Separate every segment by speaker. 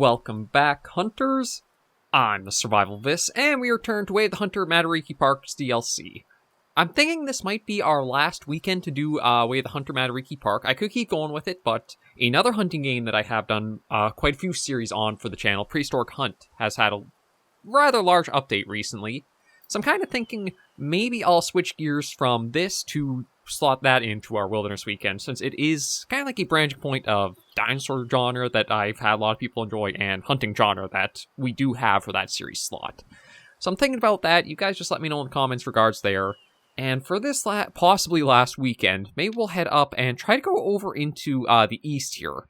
Speaker 1: welcome back, Hunters. I'm the SurvivalVis, and we return to Way of the Hunter Matariki Park's DLC. I'm thinking this might be our last weekend to do Way of the Hunter Matariki Park. I could keep going with it, but another hunting game that I have done quite a few series on for the channel, Prehistoric Hunt, has had a rather large update recently. So I'm kind of thinking maybe I'll switch gears from this to slot that into our Wilderness Weekend, since it is kind of like a branching point of dinosaur genre that I've had a lot of people enjoy, and hunting genre that we do have for that series slot. So I'm thinking about that. You guys just let me know in the comments regards there. And for this possibly last weekend, maybe we'll head up and try to go over into the east here.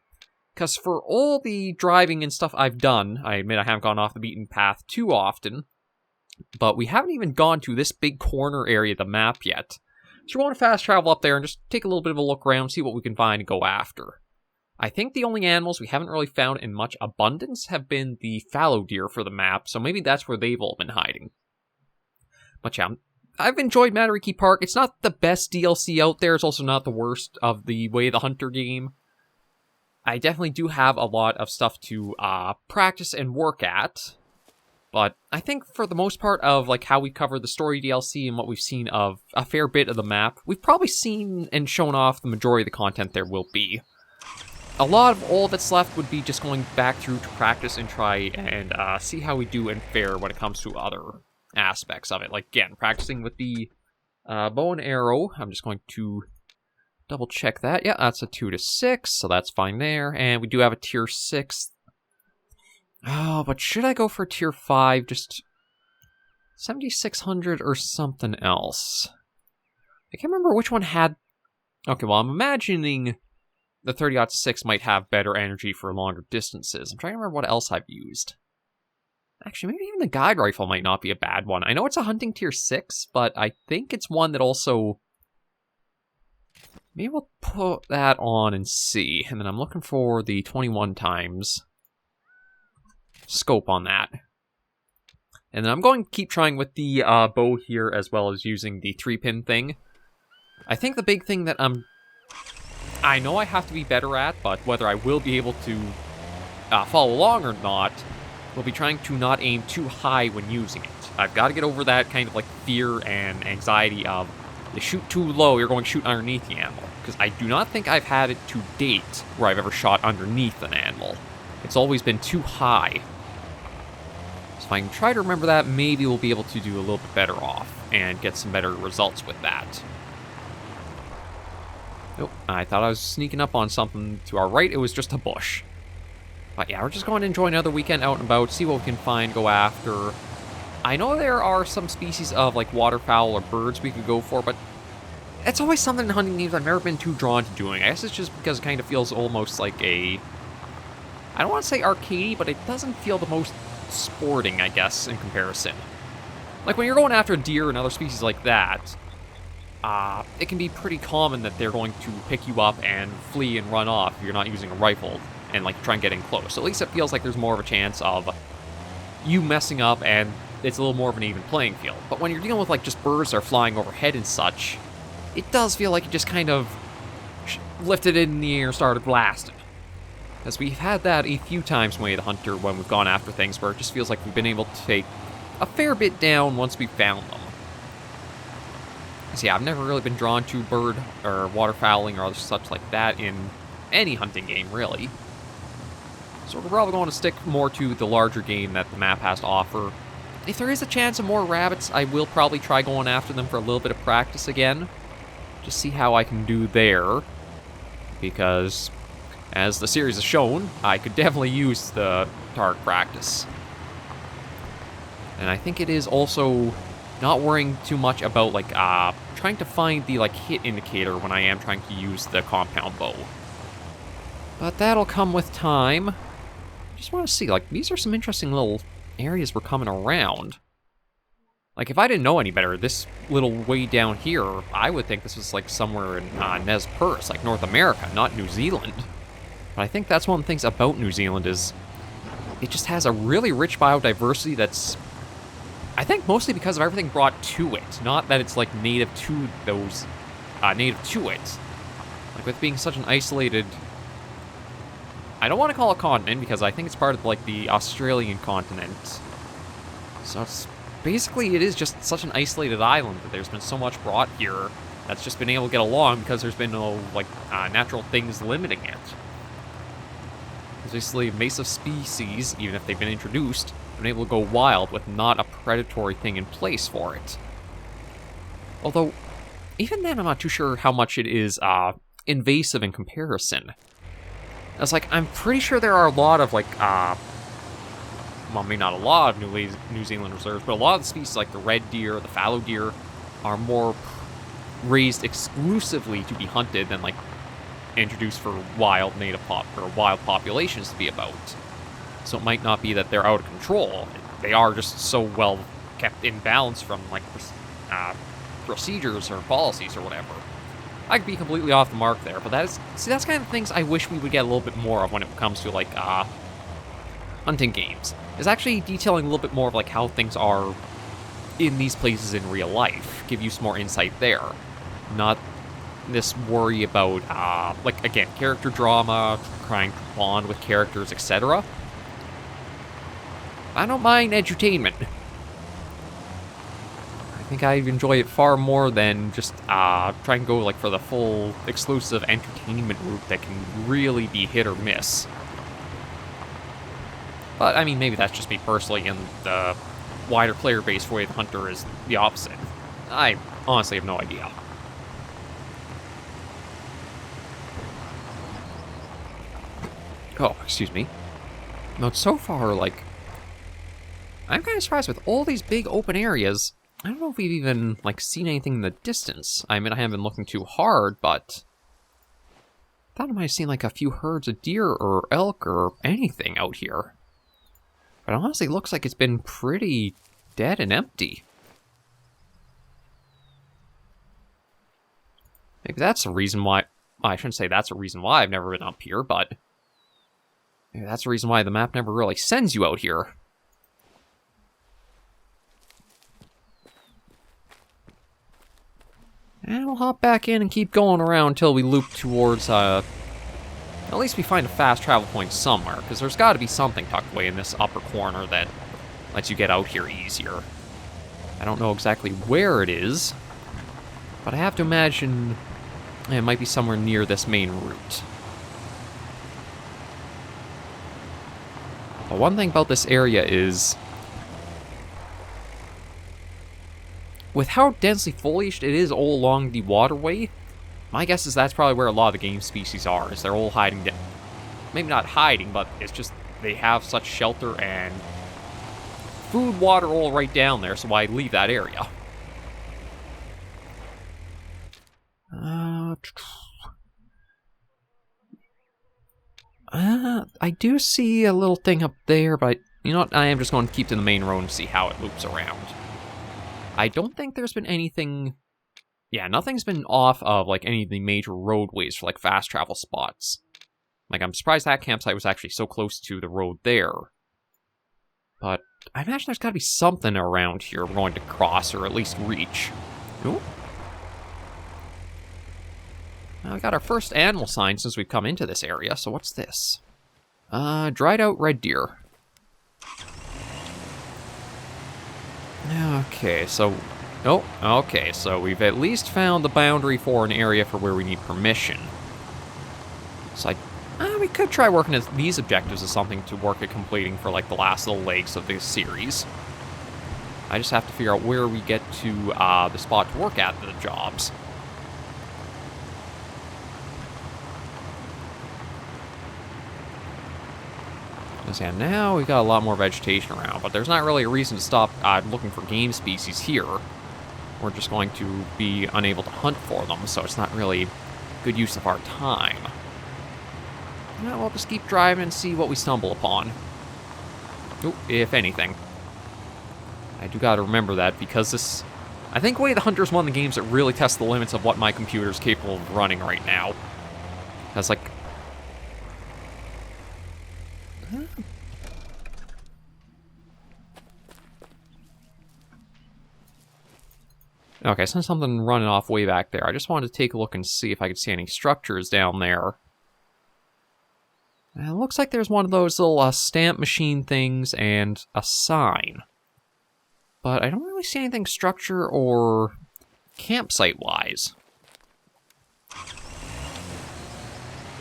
Speaker 1: Because for all the driving and stuff I've done, I admit I haven't gone off the beaten path too often, but we haven't even gone to this big corner area of the map yet. So we want to fast travel up there and just take a little bit of a look around, see what we can find and go after. I think the only animals we haven't really found in much abundance have been the fallow deer for the map, so maybe that's where they've all been hiding. But yeah, I've enjoyed Matariki Park. It's not the best DLC out there. It's also not the worst of the Way of the Hunter game. I definitely do have a lot of stuff to practice and work at. But I think for the most part of like how we covered the story DLC and what we've seen of a fair bit of the map, we've probably seen and shown off the majority of the content there will be. A lot of all that's left would be just going back through to practice and try and see how we do and fare when it comes to other aspects of it. Like, again, practicing with the bow and arrow. I'm just going to double check that. Yeah, that's a 2 to 6, so that's fine there. And we do have a tier 6. Oh, but should I go for tier 5? Just 7,600 or something else? I can't remember which one had... Okay, well, I'm imagining the 30-6 might have better energy for longer distances. I'm trying to remember what else I've used. Actually, maybe even the guide rifle might not be a bad one. I know it's a hunting tier 6, but I think it's one that also... Maybe we'll put that on and see. And then I'm looking for the 21 times scope on that. And then I'm going to keep trying with the bow here, as well as using the 3-pin thing. I think the big thing that I know I have to be better at, but whether I will be able to follow along or not, will be trying to not aim too high when using it. I've got to get over that kind of like fear and anxiety of, you shoot too low, you're going to shoot underneath the animal. Because I do not think I've had it to date where I've ever shot underneath an animal. It's always been too high. So if I can try to remember that, maybe we'll be able to do a little bit better off and get some better results with that. Nope, I thought I was sneaking up on something to our right. It was just a bush. But yeah, we're just going to enjoy another weekend out and about, see what we can find, go after. I know there are some species of like waterfowl or birds we could go for, but it's always something in hunting games I've never been too drawn to doing. I guess it's just because it kind of feels almost like a... I don't want to say arcadey, but it doesn't feel the most sporting, I guess, in comparison. Like when you're going after a deer and other species like that, it can be pretty common that they're going to pick you up and flee and run off if you're not using a rifle and like try and get in close. So at least it feels like there's more of a chance of you messing up and it's a little more of an even playing field. But when you're dealing with like just birds that are flying overhead and such, it does feel like you just kind of lifted it in the air and started blasting. Because we've had that a few times in Way of the Hunter when we've gone after things where it just feels like we've been able to take a fair bit down once we found them. So yeah, I've never really been drawn to bird or waterfowling or other such like that in any hunting game, really. So we're probably going to stick more to the larger game that the map has to offer. If there is a chance of more rabbits, I will probably try going after them for a little bit of practice again. Just see how I can do there. Because, as the series has shown, I could definitely use the target practice. And I think it is also not worrying too much about, like, trying to find the, like, hit indicator when I am trying to use the compound bow. But that'll come with time. Just want to see, like, these are some interesting little areas we're coming around. Like, if I didn't know any better, this little way down here, I would think this was, like, somewhere in Nez Perce, like North America, not New Zealand. But I think that's one of the things about New Zealand is it just has a really rich biodiversity that's, I think, mostly because of everything brought to it, not that it's, like, native to those, native to it. Like, with being such an isolated I don't want to call it continent because I think it's part of, like, the Australian continent. So it's basically, it is just such an isolated island that there's been so much brought here that's just been able to get along because there's been no, like, natural things limiting it. It's basically invasive species, even if they've been introduced, have been able to go wild with not a predatory thing in place for it. Although, even then, I'm not too sure how much it is invasive in comparison. It's like, I'm pretty sure there are a lot of, like, well, maybe not a lot of New Zealand reserves, but a lot of the species, like the red deer, the fallow deer, are more raised exclusively to be hunted than, like, introduced for wild wild populations to be about. So it might not be that they're out of control. They are just so well kept in balance from, like, procedures or policies or whatever. I could be completely off the mark there, but that's kind of things I wish we would get a little bit more of when it comes to, like, hunting games. Is actually detailing a little bit more of, like, how things are in these places in real life. Give you some more insight there. Not this worry about, like, again, character drama, trying to bond with characters, etc. I don't mind edutainment. I think I enjoy it far more than just try and go, like, for the full exclusive entertainment route that can really be hit or miss. But, I mean, maybe that's just me personally, and the wider player base for Way of the Hunter is the opposite. I honestly have no idea. Oh, excuse me. Now, so far, like, I'm kind of surprised with all these big open areas. I don't know if we've even, like, seen anything in the distance. I mean, I haven't been looking too hard, but I thought I might have seen, like, a few herds of deer or elk or anything out here. But it honestly looks like it's been pretty dead and empty. Maybe that's the reason why... Well, I shouldn't say that's a reason why I've never been up here, but maybe that's the reason why the map never really sends you out here. And we'll hop back in and keep going around until we loop towards, at least we find a fast travel point somewhere, because there's got to be something tucked away in this upper corner that lets you get out here easier. I don't know exactly where it is, but I have to imagine it might be somewhere near this main route. But one thing about this area is, with how densely foliaged it is all along the waterway, my guess is that's probably where a lot of the game species are, is they're all hiding down. Maybe not hiding, but it's just they have such shelter and food, water all right down there, so why leave that area? I do see a little thing up there, but you know what? I am just going to keep to the main road and see how it loops around. I don't think there's been anything... Yeah, nothing's been off of, like, any of the major roadways for, like, fast travel spots. Like, I'm surprised that campsite was actually so close to the road there. But I imagine there's gotta be something around here we're going to cross, or at least reach. Ooh. Now, we got our first animal sign since we've come into this area, so what's this? Dried out red deer. Okay, so... Oh, okay, so we've at least found the boundary for an area for where we need permission. So we could try working at these objectives as something to work at completing for, like, the last little legs of this series. I just have to figure out where we get to the spot to work at the jobs. Because, yeah, now we've got a lot more vegetation around, but there's not really a reason to stop looking for game species here. We're just going to be unable to hunt for them, so it's not really good use of our time. Well, we'll just keep driving and see what we stumble upon. Ooh, if anything. I do gotta remember that, because this... I think Way of the Hunter is one of the games that really tests the limits of what my computer's capable of running right now. That's like... Okay, since something running off way back there, I just wanted to take a look and see if I could see any structures down there. It looks like there's one of those little stamp machine things and a sign. But I don't really see anything structure or campsite-wise.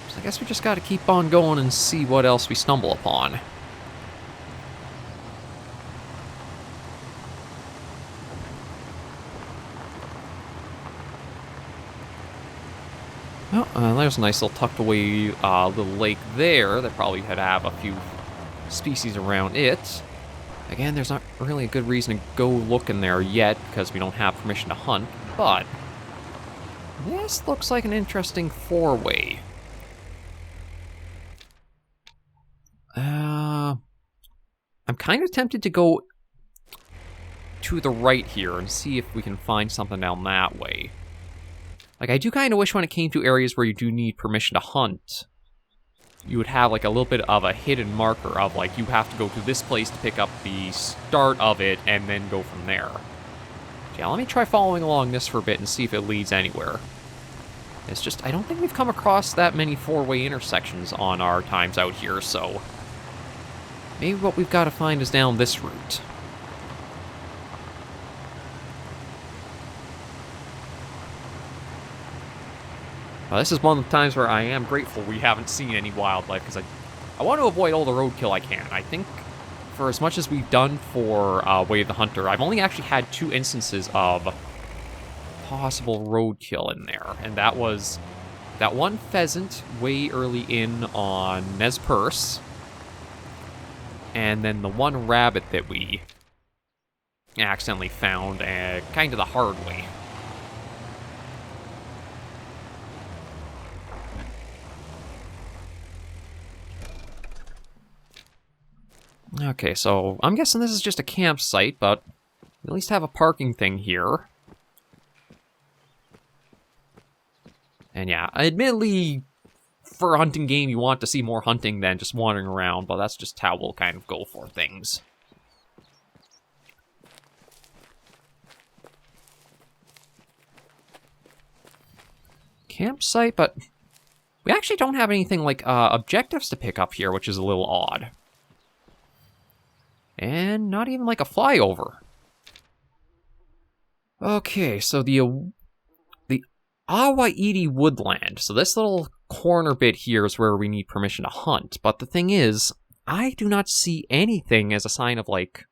Speaker 1: So I guess we just gotta keep on going and see what else we stumble upon. Oh, there's a nice little tucked away little lake there that probably had to have a few species around it. Again, there's not really a good reason to go look in there yet because we don't have permission to hunt, but this looks like an interesting four-way. I'm kind of tempted to go to the right here and see if we can find something down that way. Like, I do kind of wish when it came to areas where you do need permission to hunt, you would have, like, a little bit of a hidden marker of, like, you have to go to this place to pick up the start of it and then go from there. Yeah, let me try following along this for a bit and see if it leads anywhere. It's just, I don't think we've come across that many four-way intersections on our times out here, so maybe what we've got to find is down this route. This is one of the times where I am grateful we haven't seen any wildlife, because I want to avoid all the roadkill I can. I think for as much as we've done for Way of the Hunter, I've only actually had 2 instances of possible roadkill in there, and that was that one pheasant way early in on Nez Perce, and then the one rabbit that we accidentally found kind of the hard way. Okay, so I'm guessing this is just a campsite, but we at least have a parking thing here. And yeah, admittedly, for a hunting game, you want to see more hunting than just wandering around, but that's just how we'll kind of go for things. Campsite, but we actually don't have anything like objectives to pick up here, which is a little odd. And not even like a flyover. Okay, so the Awaidi woodland. So this little corner bit here is where we need permission to hunt. But the thing is, I do not see anything as a sign of like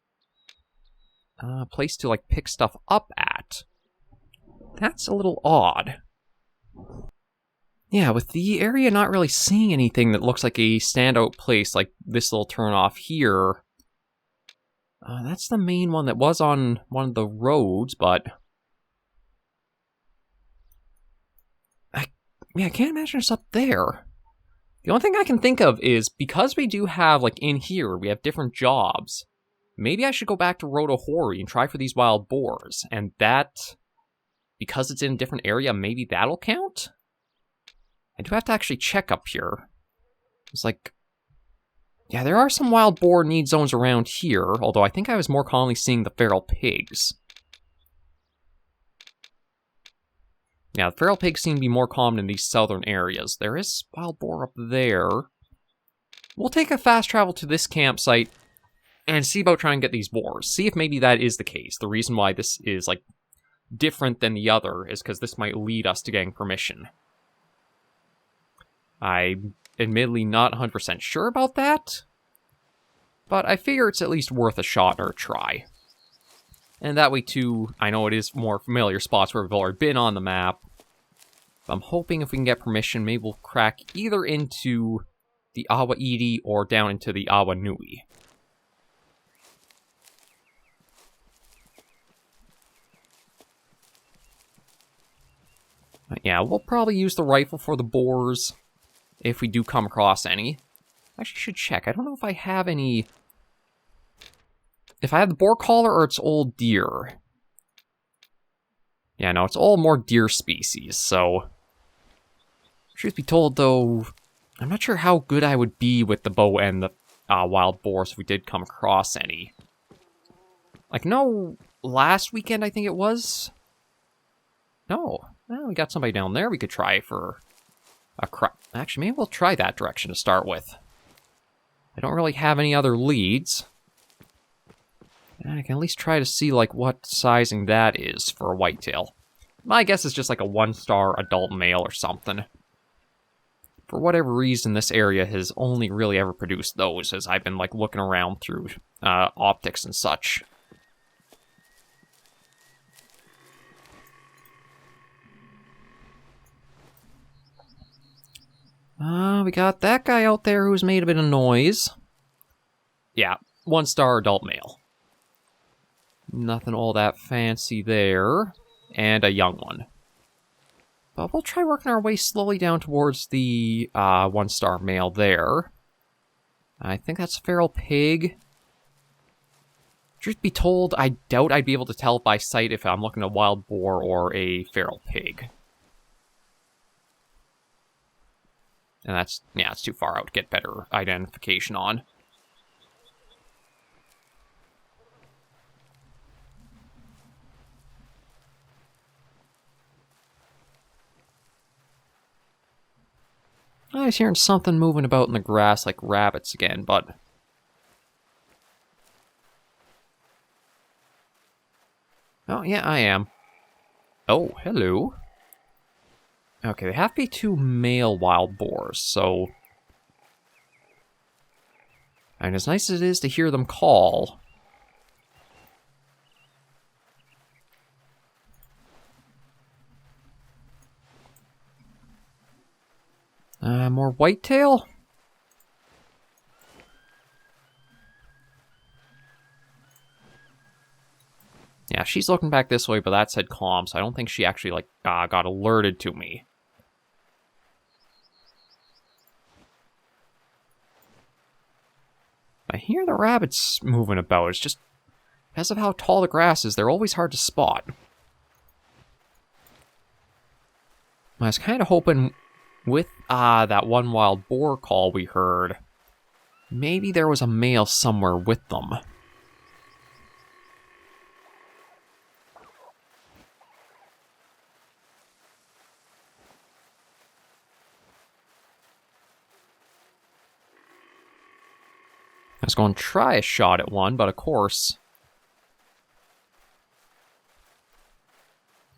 Speaker 1: a place to like pick stuff up at. That's a little odd. Yeah, with the area not really seeing anything that looks like a standout place like this little turnoff here. That's the main one that was on one of the roads, but I can't imagine it's up there. The only thing I can think of is, because we do have, like, in here, we have different jobs, maybe I should go back to Rotohori and try for these wild boars, and that, because it's in a different area, maybe that'll count? I do have to actually check up here. It's like, yeah, there are some wild boar need zones around here, although I think I was more commonly seeing the feral pigs. Yeah, the feral pigs seem to be more common in these southern areas. There is wild boar up there. We'll take a fast travel to this campsite and see about trying to get these boars. See if maybe that is the case. The reason why this is, like, different than the other is because this might lead us to getting permission. I'm admittedly not 100% sure about that, but I figure it's at least worth a shot or a try. And that way, too, I know it is more familiar spots where we've already been on the map. I'm hoping if we can get permission, maybe we'll crack either into the Awaidi or down into the Awanui. But yeah, we'll probably use the rifle for the boars if we do come across any. I actually should check. I don't know if I have any... If I have the boar collar or it's all deer. Yeah, no, it's all more deer species, so... Truth be told, though, I'm not sure how good I would be with the bow and the wild boars if we did come across any. Like, no, last weekend I think it was? No. Well, we got somebody down there we could try for a crop. Actually, maybe we'll try that direction to start with. I don't really have any other leads. I can at least try to see, like, what sizing that is for a whitetail. My guess is just like a 1-star adult male or something. For whatever reason, this area has only really ever produced those, as I've been, like, looking around through optics and such. We got that guy out there who's made a bit of noise. Yeah, 1-star adult male. Nothing all that fancy there. And a young one. But we'll try working our way slowly down towards the 1-star male there. I think that's a feral pig. Truth be told, I doubt I'd be able to tell by sight if I'm looking at a wild boar or a feral pig. And that's, yeah, it's too far out to get better identification on. I was hearing something moving about in the grass like rabbits again, but... Oh, yeah, I am. Oh, hello. Okay, they have to be 2 male wild boars, so... And as nice as it is to hear them call... more whitetail? Yeah, she's looking back this way, but that said calm, so I don't think she actually, like, got alerted to me. I hear the rabbits moving about. It's just, because of how tall the grass is, they're always hard to spot. I was kind of hoping with that one wild boar call we heard, maybe there was a male somewhere with them. I was going to try a shot at one, but of course,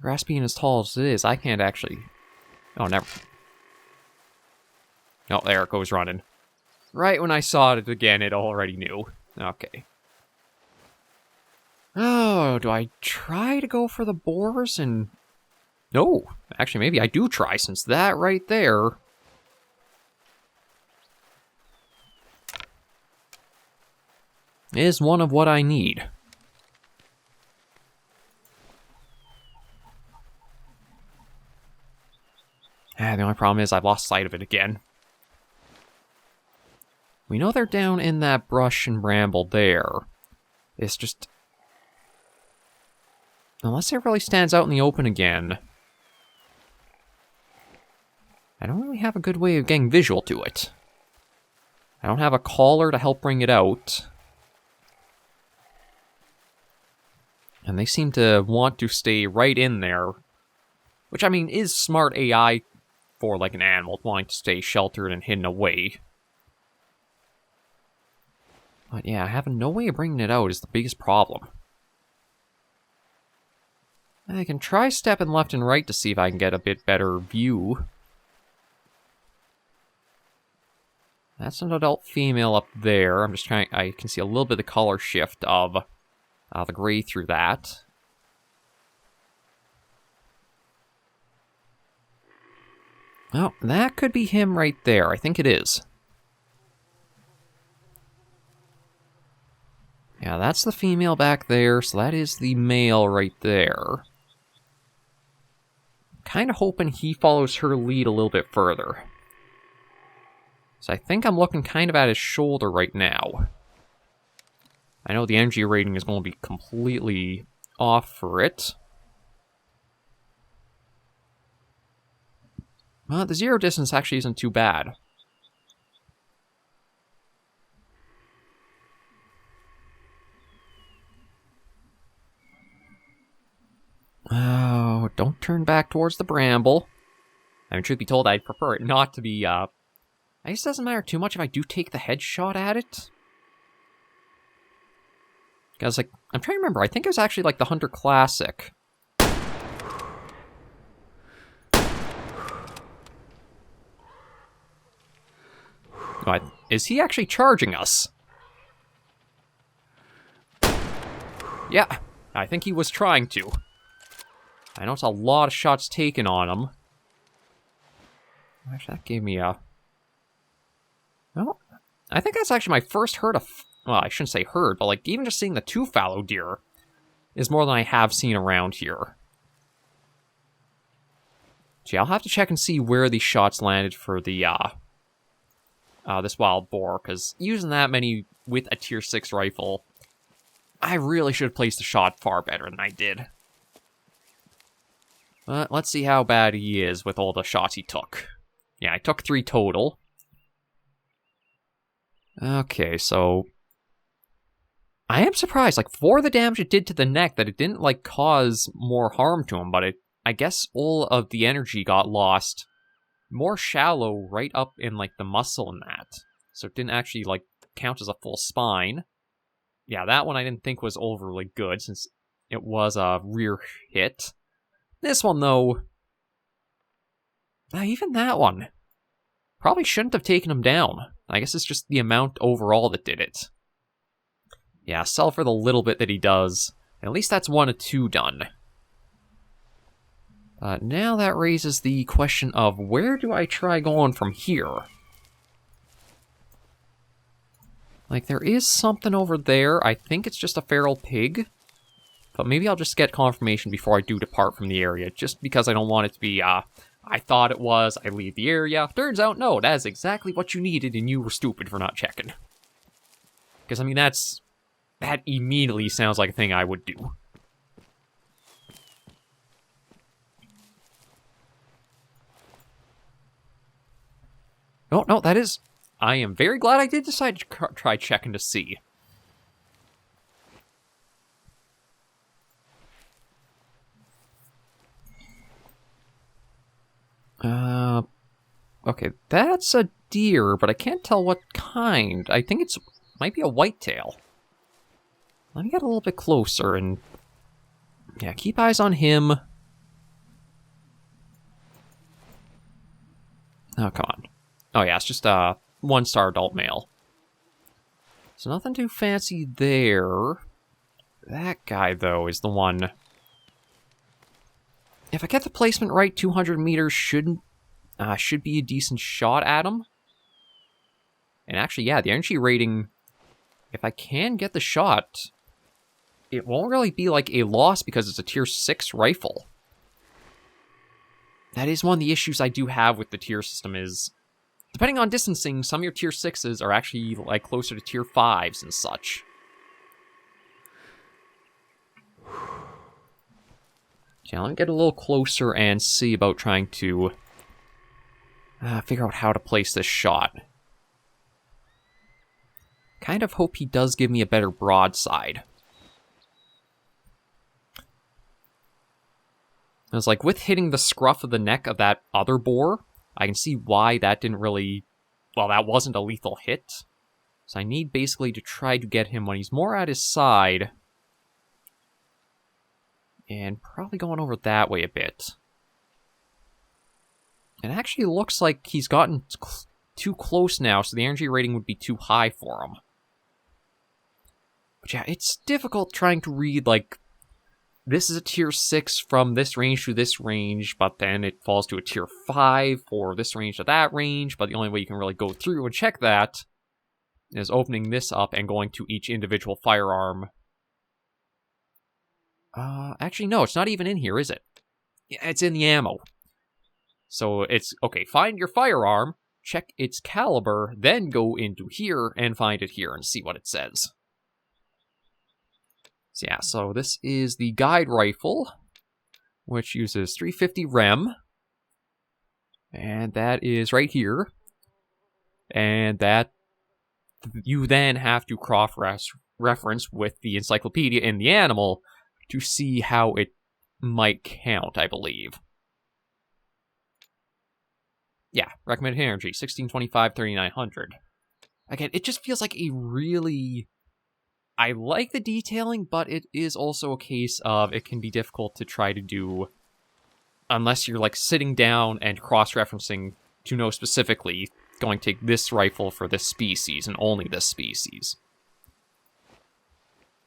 Speaker 1: grass being as tall as it is, I can't actually... Oh, never... Oh, there it goes running. Right when I saw it again, it already knew. Okay. Oh, do I try to go for the boars and... No, actually, maybe I do try, since that right there... is one of what I need. The only problem is I've lost sight of it again. We know they're down in that brush and bramble there. It's just... Unless it really stands out in the open again, I don't really have a good way of getting visual to it. I don't have a caller to help bring it out. And they seem to want to stay right in there. Which, I mean, is smart AI for, like, an animal, wanting to stay sheltered and hidden away. But yeah, having no way of bringing it out is the biggest problem. I can try stepping left and right to see if I can get a bit better view. That's an adult female up there. I'm just trying... I can see a little bit of the color shift of the gray through that. Oh, that could be him right there. I think it is. Yeah, that's the female back there, so that is the male right there. Kind of hoping he follows her lead a little bit further. So I think I'm looking kind of at his shoulder right now. I know the energy rating is going to be completely off for it. Well, the zero distance actually isn't too bad. Oh, don't turn back towards the bramble. I mean, truth be told, I'd prefer it not to be I guess it doesn't matter too much if I do take the headshot at it. Because, like, I'm trying to remember. I think it was actually, like, the Hunter Classic. What? Is he actually charging us? Yeah, I think he was trying to. I know it's a lot of shots taken on him. Actually, that gave me a... Well, I think that's actually my first herd of... Well, I shouldn't say herd, but like even just seeing the 2 fallow deer is more than I have seen around here. Gee, I'll have to check and see where these shots landed for the, this wild boar, because using that many with a tier 6 rifle, I really should have placed the shot far better than I did. But let's see how bad he is with all the shots he took. Yeah, I took 3 total. Okay, so... I am surprised, like, for the damage it did to the neck, that it didn't, like, cause more harm to him, but I guess all of the energy got lost more shallow right up in, like, the muscle and that. So it didn't actually, like, count as a full spine. Yeah, that one I didn't think was overly good, since it was a rear hit. This one, though... even that one. Probably shouldn't have taken him down. I guess it's just the amount overall that did it. Yeah, sell for the little bit that he does. At least that's 1 of 2 done. Now that raises the question of where do I try going from here? Like, there is something over there. I think it's just a feral pig. But maybe I'll just get confirmation before I do depart from the area, just because I don't want it to be, I thought it was, I leave the area. Turns out, no, that is exactly what you needed, and you were stupid for not checking. Because, I mean, that immediately sounds like a thing I would do. Oh, no, that is... I am very glad I did decide to try checking to see. Okay, that's a deer, but I can't tell what kind. I think it's... might be a whitetail. Let me get a little bit closer and... yeah, keep eyes on him. Oh, come on. Oh, yeah, it's just a 1-star adult male. So nothing too fancy there. That guy, though, is the one... If I get the placement right, 200 meters should be a decent shot at him. And actually, yeah, the energy rating... If I can get the shot, it won't really be like a loss because it's a tier 6 rifle. That is one of the issues I do have with the tier system is, depending on distancing, some of your tier 6s are actually like closer to tier 5s and such. Okay, let me get a little closer and see about trying to figure out how to place this shot. Kind of hope he does give me a better broadside. I was like, with hitting the scruff of the neck of that other boar, I can see why that didn't really... well, that wasn't a lethal hit. So I need basically to try to get him when he's more at his side. And probably going over that way a bit. It actually looks like he's gotten too close now, so the energy rating would be too high for him. But yeah, it's difficult trying to read, like, this is a tier 6 from this range to this range, but then it falls to a tier 5 for this range to that range, but the only way you can really go through and check that is opening this up and going to each individual firearm. Actually, no, it's not even in here, is it? Yeah, it's in the ammo. So it's, okay, find your firearm, check its caliber, then go into here and find it here and see what it says. So yeah, so this is the guide rifle, which uses 350 rem. And that is right here. And that you then have to cross-reference with the encyclopedia in the animal to see how it might count, I believe. Yeah, recommended energy, 1625, 3900. Again, it just feels like a really... I like the detailing, but it is also a case of it can be difficult to try to do unless you're like sitting down and cross-referencing to know specifically going to take this rifle for this species and only this species.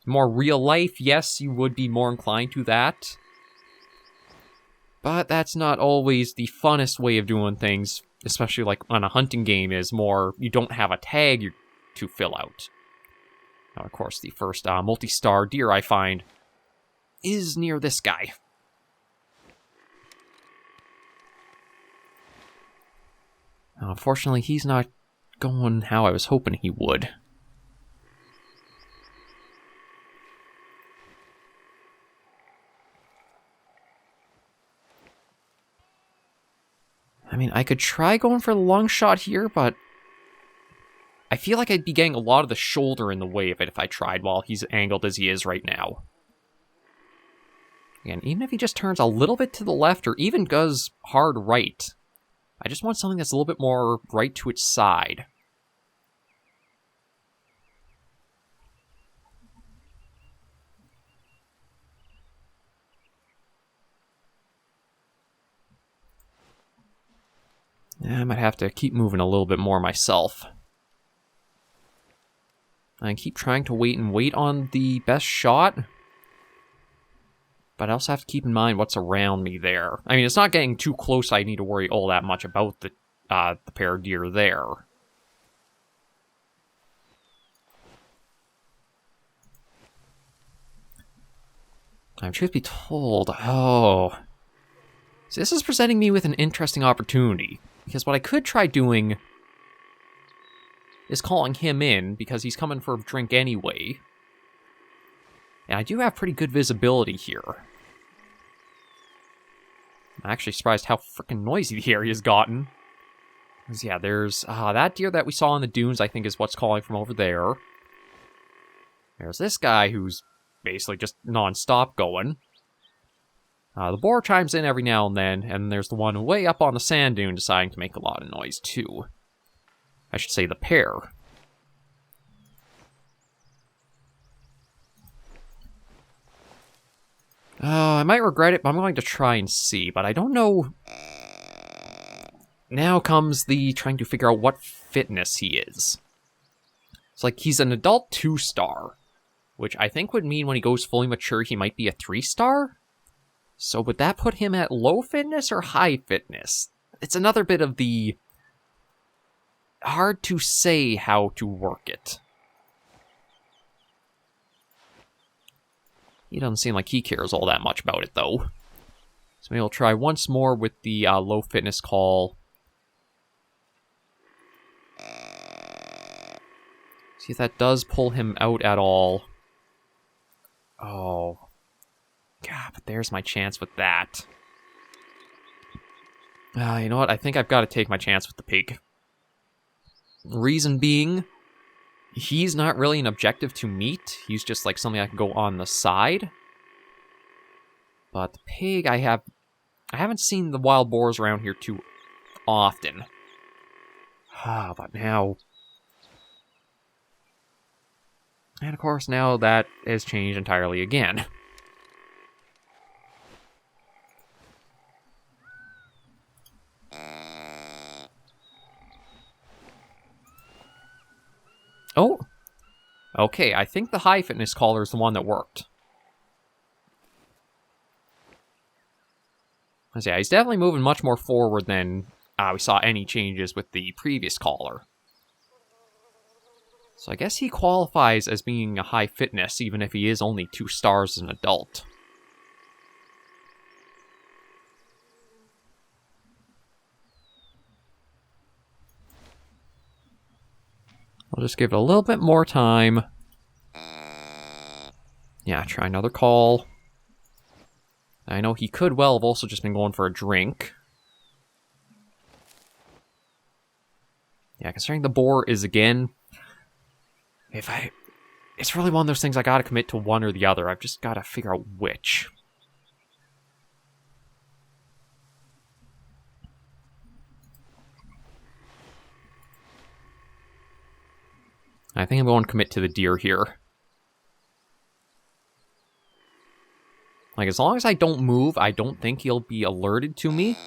Speaker 1: More real life, yes, you would be more inclined to that. But that's not always the funnest way of doing things, especially like on a hunting game is more, you don't have a tag to fill out. Now, of course, the first multi-star deer I find is near this guy. Now, unfortunately, he's not going how I was hoping he would. I mean, I could try going for the long shot here, but I feel like I'd be getting a lot of the shoulder in the way of it if I tried while he's angled as he is right now. And even if he just turns a little bit to the left or even goes hard right, I just want something that's a little bit more right to its side. I might have to keep moving a little bit more myself. I keep trying to wait on the best shot. But I also have to keep in mind what's around me there. I mean, it's not getting too close I need to worry all that much about the pair of deer there. Truth be told, so this is presenting me with an interesting opportunity. Because what I could try doing is calling him in, because he's coming for a drink anyway. And I do have pretty good visibility here. I'm actually surprised how freaking noisy the area's gotten. Because, yeah, there's that deer that we saw in the dunes, I think is what's calling from over there. There's this guy who's basically just non-stop going. The boar chimes in every now and then, and there's the one way up on the sand dune deciding to make a lot of noise, too. I should say the pair. I might regret it, but I'm going to try and see, but I don't know. Now comes the trying to figure out what fitness he is. It's like he's an adult 2-star, which I think would mean when he goes fully mature, he might be a 3-star? So would that put him at low fitness or high fitness? It's another bit of the hard to say how to work it. He doesn't seem like he cares all that much about it, though. So maybe we'll try once more with the low fitness call. See if that does pull him out at all. Oh. God, but there's my chance with that. You know what? I think I've got to take my chance with the pig. Reason being, he's not really an objective to meet. He's just like something I can go on the side. But the pig, I haven't seen the wild boars around here too often. But now... And of course, now that has changed entirely again. Oh! Okay, I think the high fitness caller is the one that worked. Yeah, he's definitely moving much more forward than we saw any changes with the previous caller. So I guess he qualifies as being a high fitness, even if he is only 2 stars as an adult. I'll just give it a little bit more time. Yeah, try another call. I know he could well have also just been going for a drink. Yeah, considering the boar is, again... It's really one of those things I gotta commit to one or the other. I've just gotta figure out which. I think I'm going to commit to the deer here. Like, as long as I don't move, I don't think he'll be alerted to me.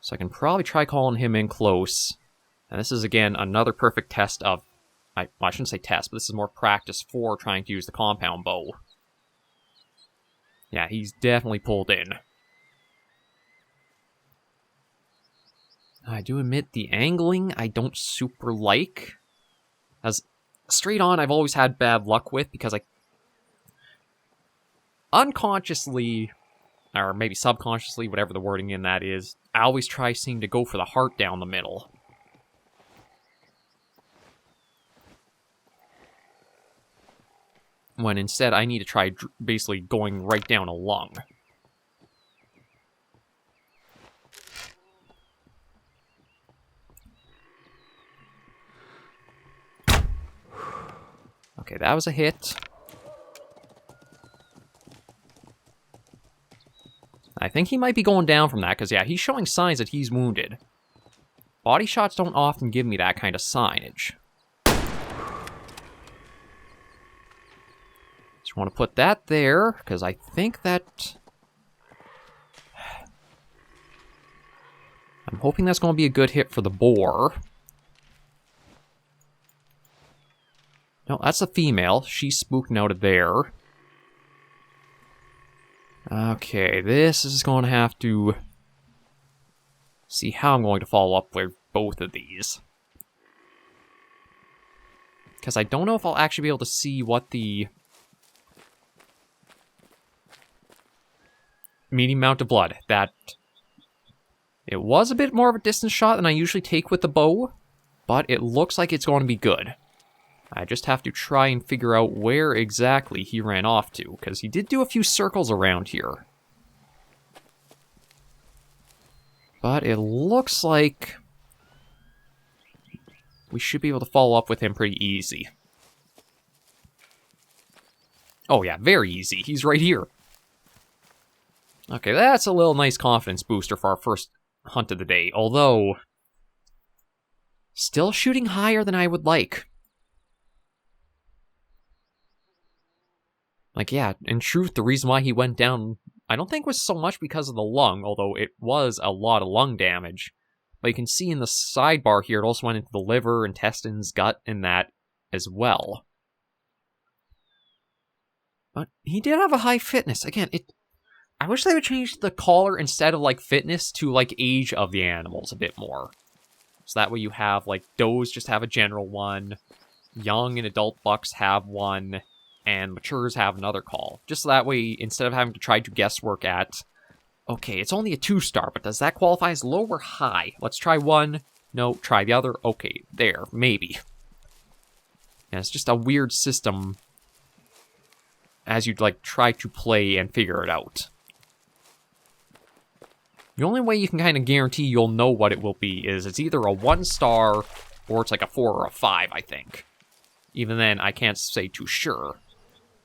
Speaker 1: So I can probably try calling him in close. And this is, again, another perfect test of... well, I shouldn't say test, but this is more practice for trying to use the compound bow. Yeah, he's definitely pulled in. I do admit the angling I don't super like. As straight on, I've always had bad luck with because I unconsciously, or maybe subconsciously, whatever the wording in that is, I always seem to go for the heart down the middle. When instead I need to try basically going right down a lung. Okay, that was a hit. I think he might be going down from that, because, yeah, he's showing signs that he's wounded. Body shots don't often give me that kind of signage. Just want to put that there, because I think that... I'm hoping that's going to be a good hit for the boar. No, that's a female. She's spooked out of there. Okay, this is going to have to see how I'm going to follow up with both of these. Because I don't know if I'll actually be able to see what the medium amount of blood. That it was a bit more of a distance shot than I usually take with the bow, but it looks like it's going to be good. I just have to try and figure out where exactly he ran off to, because he did do a few circles around here. But it looks like we should be able to follow up with him pretty easy. Oh yeah, very easy. He's right here. Okay, that's a little nice confidence booster for our first hunt of the day, although still shooting higher than I would like. Like, yeah, in truth, the reason why he went down, I don't think was so much because of the lung, although it was a lot of lung damage. But you can see in the sidebar here, it also went into the liver, intestines, gut, and that as well. But he did have a high fitness. Again, I wish they would change the collar instead of, like, fitness to, like, age of the animals a bit more. So that way you have, like, does just have a general one, young and adult bucks have one, and matures have another call. Just so that way, instead of having to try to guesswork at, okay, it's only a 2-star, but does that qualify as low or high? Let's try one. No, try the other. Okay, there, maybe. And it's just a weird system as you'd, like, try to play and figure it out. The only way you can kind of guarantee you'll know what it will be is it's either a 1-star or it's like a 4 or a 5, I think. Even then, I can't say too sure.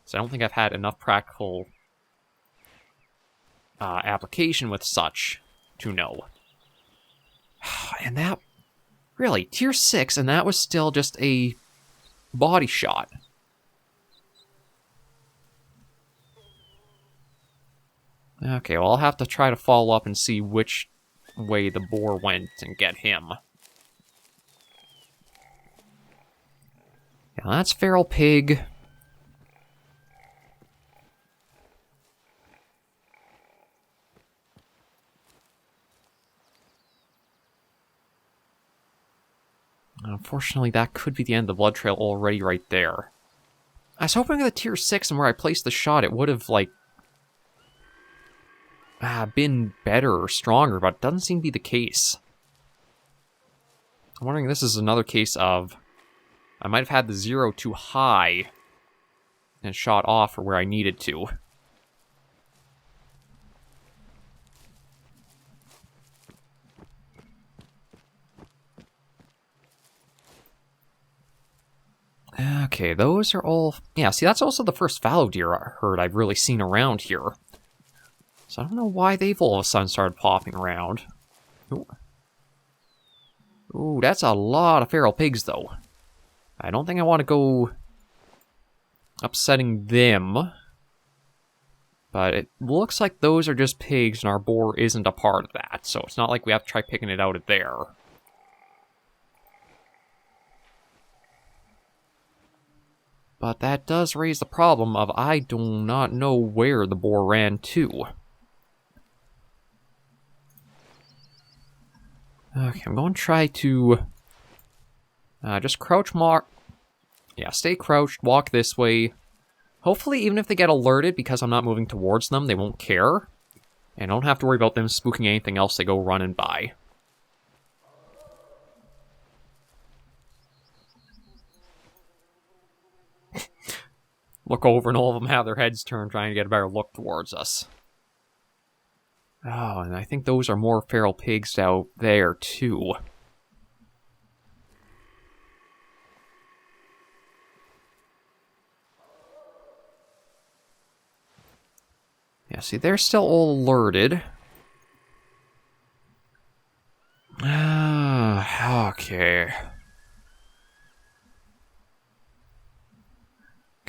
Speaker 1: So I don't think I've had enough practical application with such to know. And that, really, tier 6, and that was still just a body shot. Okay, well, I'll have to try to follow up and see which way the boar went and get him. Yeah, that's feral pig. Unfortunately, that could be the end of the blood trail already right there. I was hoping at the tier 6 and where I placed the shot, it would have, like, been better or stronger, but it doesn't seem to be the case. I'm wondering if this is another case of I might have had the 0 too high and shot off for where I needed to. Okay, those are all... Yeah, see, that's also the first fallow deer herd I've really seen around here. So I don't know why they've all of a sudden started popping around. Ooh. Ooh, that's a lot of feral pigs, though. I don't think I want to go upsetting them. But it looks like those are just pigs, and our boar isn't a part of that. So it's not like we have to try picking it out of there. But that does raise the problem of I do not know where the boar ran to. Okay, I'm going to try to just crouch mark. Yeah, stay crouched, walk this way. Hopefully, even if they get alerted because I'm not moving towards them, they won't care. And I don't have to worry about them spooking anything else they go running by. Look over and all of them have their heads turned trying to get a better look towards us. Oh, and I think those are more feral pigs out there, too. Yeah, see, they're still all alerted. Okay.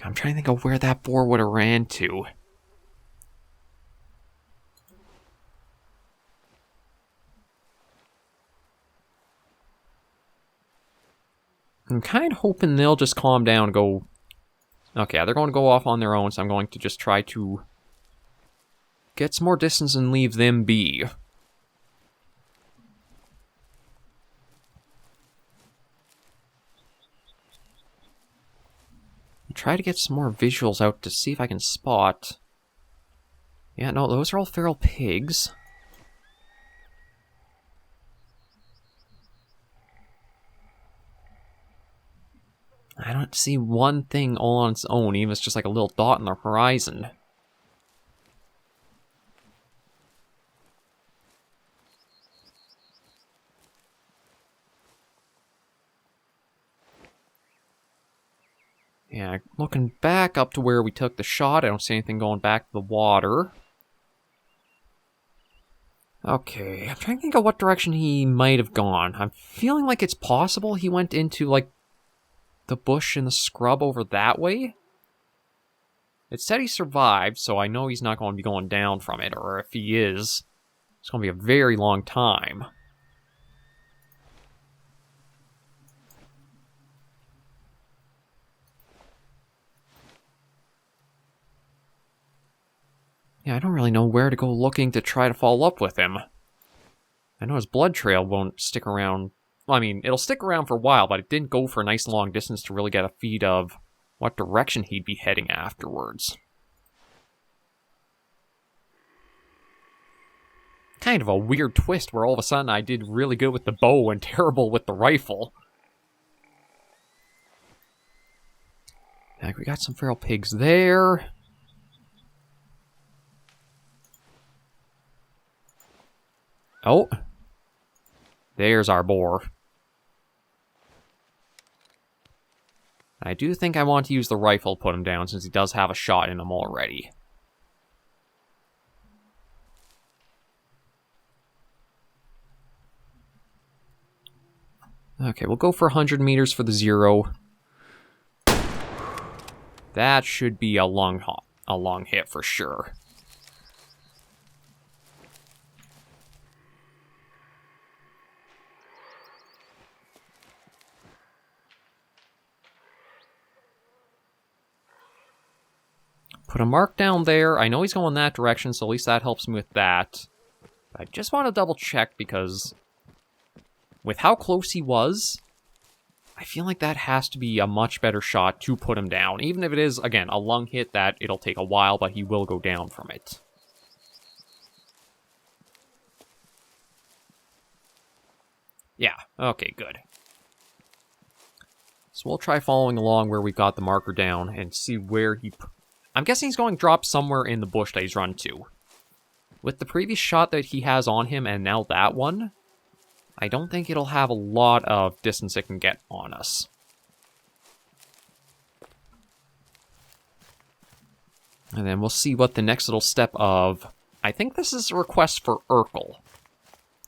Speaker 1: I'm trying to think of where that boar would have ran to. I'm kind of hoping they'll just calm down and go... Okay, they're going to go off on their own, so I'm going to just try to get some more distance and leave them be. Try to get some more visuals out to see if I can spot... Yeah, no, those are all feral pigs. I don't see one thing all on its own, even if it's just like a little dot in the horizon. Yeah, looking back up to where we took the shot, I don't see anything going back to the water. Okay, I'm trying to think of what direction he might have gone. I'm feeling like it's possible he went into, like, the bush and the scrub over that way. It said he survived, so I know he's not going to be going down from it, or if he is, it's going to be a very long time. Yeah, I don't really know where to go looking to try to follow up with him. I know his blood trail won't stick around. Well, I mean, it'll stick around for a while, but it didn't go for a nice long distance to really get a feed of what direction he'd be heading afterwards. Kind of a weird twist where all of a sudden I did really good with the bow and terrible with the rifle. Like, we got some feral pigs there. Oh. There's our boar. I do think I want to use the rifle to put him down, since he does have a shot in him already. Okay, we'll go for 100 meters for the 0. That should be a long hit for sure. Put a mark down there. I know he's going that direction, so at least that helps me with that. I just want to double check because with how close he was, I feel like that has to be a much better shot to put him down. Even if it is, again, a lung hit that it'll take a while, but he will go down from it. Yeah, okay, good. So we'll try following along where we got the marker down and see where he... I'm guessing he's going to drop somewhere in the bush that he's run to. With the previous shot that he has on him and now that one, I don't think it'll have a lot of distance it can get on us. And then we'll see what the next little step of... I think this is a request for Urkel.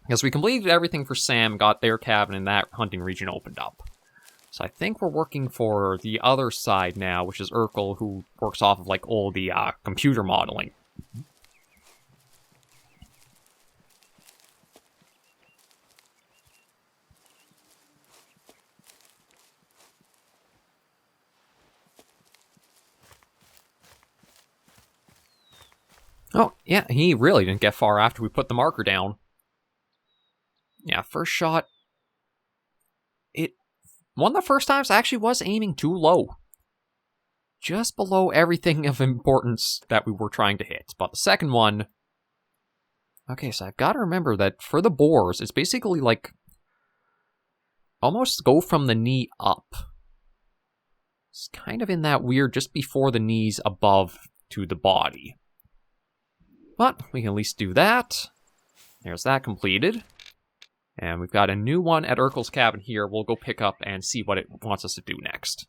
Speaker 1: Because we completed everything for Sam, got their cabin, and that hunting region opened up. So I think we're working for the other side now, which is Urkel, who works off of, like, all the computer modeling. Oh, yeah, he really didn't get far after we put the marker down. Yeah, first shot. One of the first times I actually was aiming too low. Just below everything of importance that we were trying to hit. But the second one... Okay, so I've got to remember that for the boars, it's basically like... almost go from the knee up. It's kind of in that weird just before the knees above to the body. But we can at least do that. There's that completed. And we've got a new one at Urkel's cabin here. We'll go pick up and see what it wants us to do next.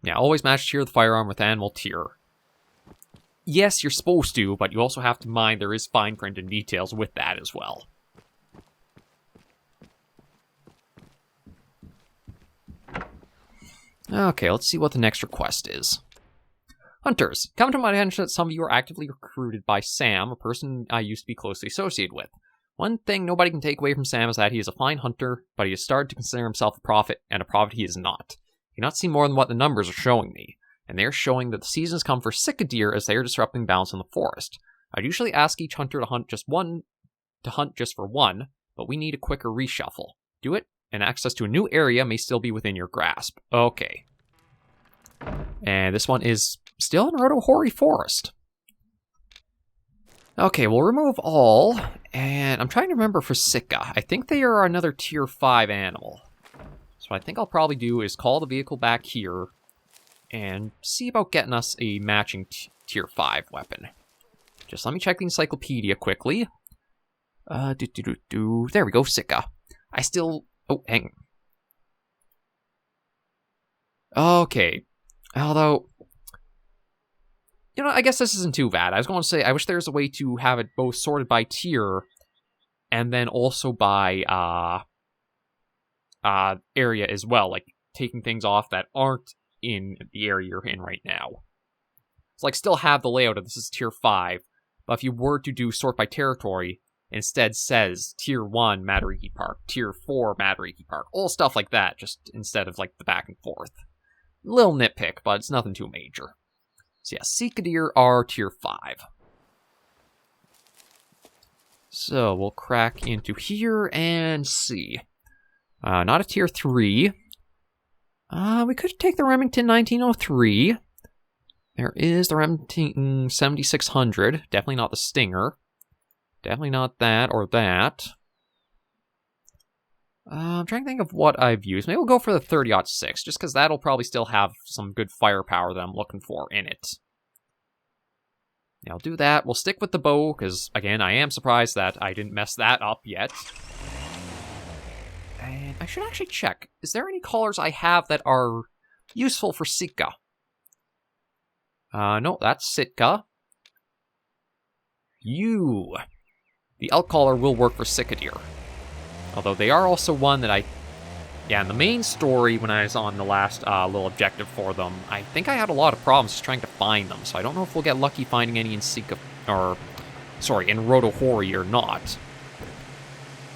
Speaker 1: Yeah, always match tier the firearm with animal tier. Yes, you're supposed to, but you also have to mind there is fine print and details with that as well. Okay, let's see what the next request is. Hunters, come to my attention that some of you are actively recruited by Sam, a person I used to be closely associated with. One thing nobody can take away from Sam is that he is a fine hunter, but he has started to consider himself a prophet, and a prophet he is not. He cannot see more than what the numbers are showing me, and they are showing that the season has come for sick deer as they are disrupting balance in the forest. I'd usually ask each hunter to hunt just for one, but we need a quicker reshuffle. Do it, and access to a new area may still be within your grasp. Okay. And this one is still in Rotohori Forest. Okay, we'll remove all, and I'm trying to remember for Sika. I think they are another tier 5 animal. So what I think I'll probably do is call the vehicle back here and see about getting us a matching tier 5 weapon. Just let me check the encyclopedia quickly. There we go, Sika. I still... Oh, hang on. Okay. Although... You know, I guess this isn't too bad. I was going to say, I wish there was a way to have it both sorted by tier and then also by area as well, like taking things off that aren't in the area you're in right now. It's like still have the layout of this is tier 5, but if you were to do sort by territory, instead says tier 1 Matariki Park, tier 4 Matariki Park, all stuff like that, just instead of like the back and forth. Little nitpick, but it's nothing too major. So yeah, Sika deer are tier 5. So we'll crack into here and see. Not a tier 3. We could take the Remington 1903. There is the Remington 7600. Definitely not the Stinger. Definitely not that or that. I'm trying to think of what I've used. Maybe we'll go for the 30-06, just because that'll probably still have some good firepower that I'm looking for in it. Yeah, I'll do that. We'll stick with the bow, because, again, I am surprised that I didn't mess that up yet. And I should actually check. Is there any colors I have that are useful for Sika? No, that's Sitka. The elk collar will work for Sika deer. Although they are also one that in the main story, when I was on the last little objective for them, I think I had a lot of problems just trying to find them, so I don't know if we'll get lucky finding any in in Rotohori or not.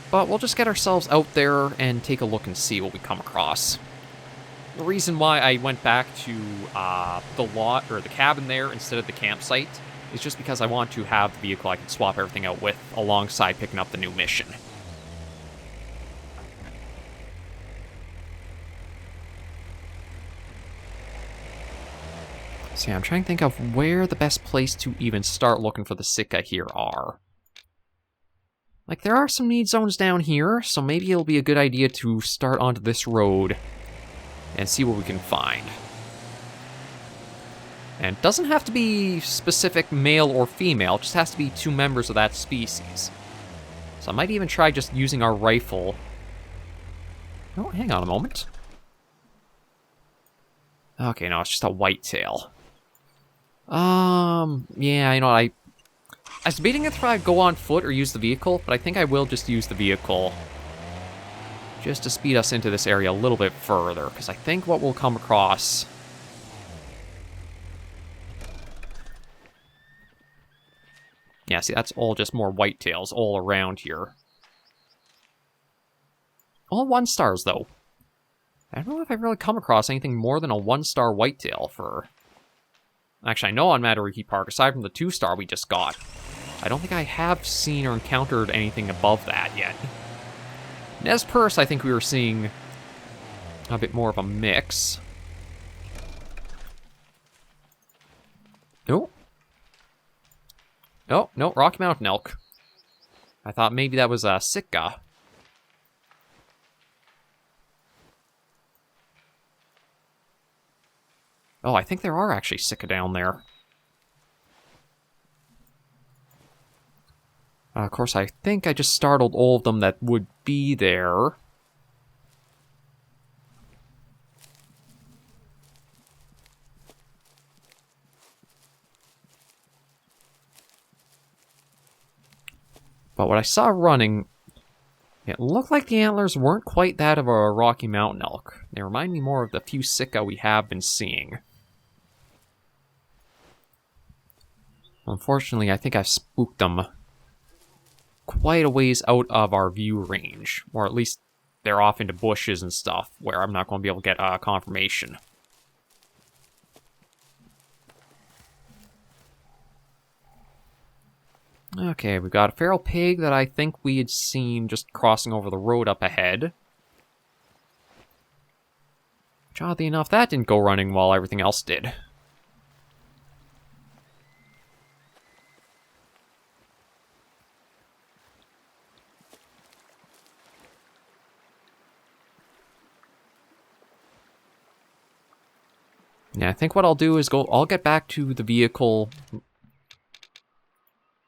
Speaker 1: But we'll just get ourselves out there and take a look and see what we come across. The reason why I went back to the cabin there instead of the campsite is just because I want to have the vehicle I can swap everything out with alongside picking up the new mission. See, I'm trying to think of where the best place to even start looking for the Sika here are. Like, there are some need zones down here, so maybe it'll be a good idea to start onto this road and see what we can find. And it doesn't have to be specific male or female, it just has to be 2 members of that species. So I might even try just using our rifle. Oh, hang on a moment. Okay, no, it's just a whitetail. Yeah, you know what, I was debating if I'd go on foot or use the vehicle, but I think I will just use the vehicle. Just to speed us into this area a little bit further, because I think what we'll come across... Yeah, see, that's all just more whitetails all around here. All 1-stars, though. I don't know if I've really come across anything more than a 1-star whitetail for... Actually, I know on Matariki Park, aside from the 2-star we just got, I don't think I have seen or encountered anything above that yet. Nez Perce, I think we were seeing a bit more of a mix. Oh. Oh, no, Rocky Mountain elk. I thought maybe that was a Sitka. Oh, I think there are actually Sitka down there. Of course, I think I just startled all of them that would be there. But what I saw running, it looked like the antlers weren't quite that of a Rocky Mountain elk. They remind me more of the few Sitka we have been seeing. Unfortunately, I think I've spooked them quite a ways out of our view range. Or at least they're off into bushes and stuff, where I'm not going to be able to get confirmation. Okay, we've got a feral pig that I think we had seen just crossing over the road up ahead. Which, oddly enough, that didn't go running while everything else did. Yeah, I think what I'll do is I'll get back to the vehicle.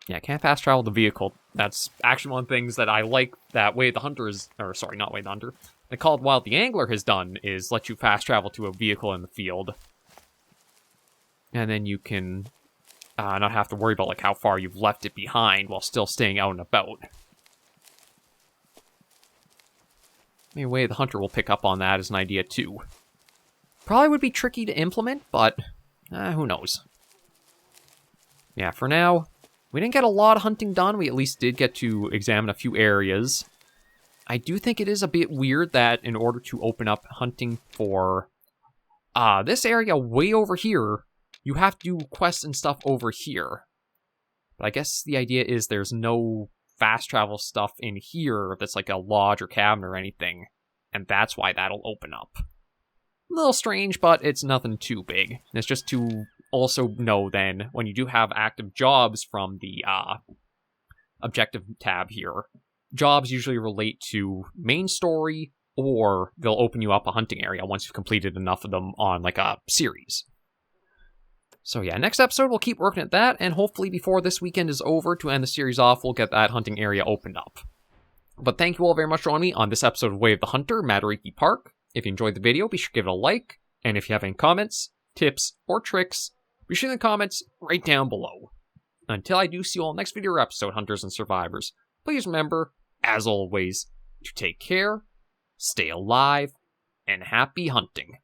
Speaker 1: Yeah, I can't fast travel the vehicle. That's actually one of the things that I like that Way of the Hunter is, or sorry, not Way of the Hunter. They call it Wild the Angler has done, is let you fast travel to a vehicle in the field. And then you can not have to worry about like how far you've left it behind while still staying out and about. Maybe Way of the Hunter will pick up on that as an idea too. Probably would be tricky to implement, but who knows. Yeah, for now, we didn't get a lot of hunting done. We at least did get to examine a few areas. I do think it is a bit weird that in order to open up hunting for this area way over here, you have to do quests and stuff over here. But I guess the idea is there's no fast travel stuff in here that's like a lodge or cabin or anything, and that's why that'll open up. A little strange, but it's nothing too big. It's just to also know then, when you do have active jobs from the objective tab here, jobs usually relate to main story, or they'll open you up a hunting area once you've completed enough of them on like a series. So yeah, next episode we'll keep working at that, and hopefully before this weekend is over, to end the series off, we'll get that hunting area opened up. But thank you all very much for joining me on this episode of Way of the Hunter, Matariki Park. If you enjoyed the video, be sure to give it a like, and if you have any comments, tips, or tricks, be sure in the comments right down below. Until I do see you all next video or episode, Hunters and Survivors, please remember, as always, to take care, stay alive, and happy hunting.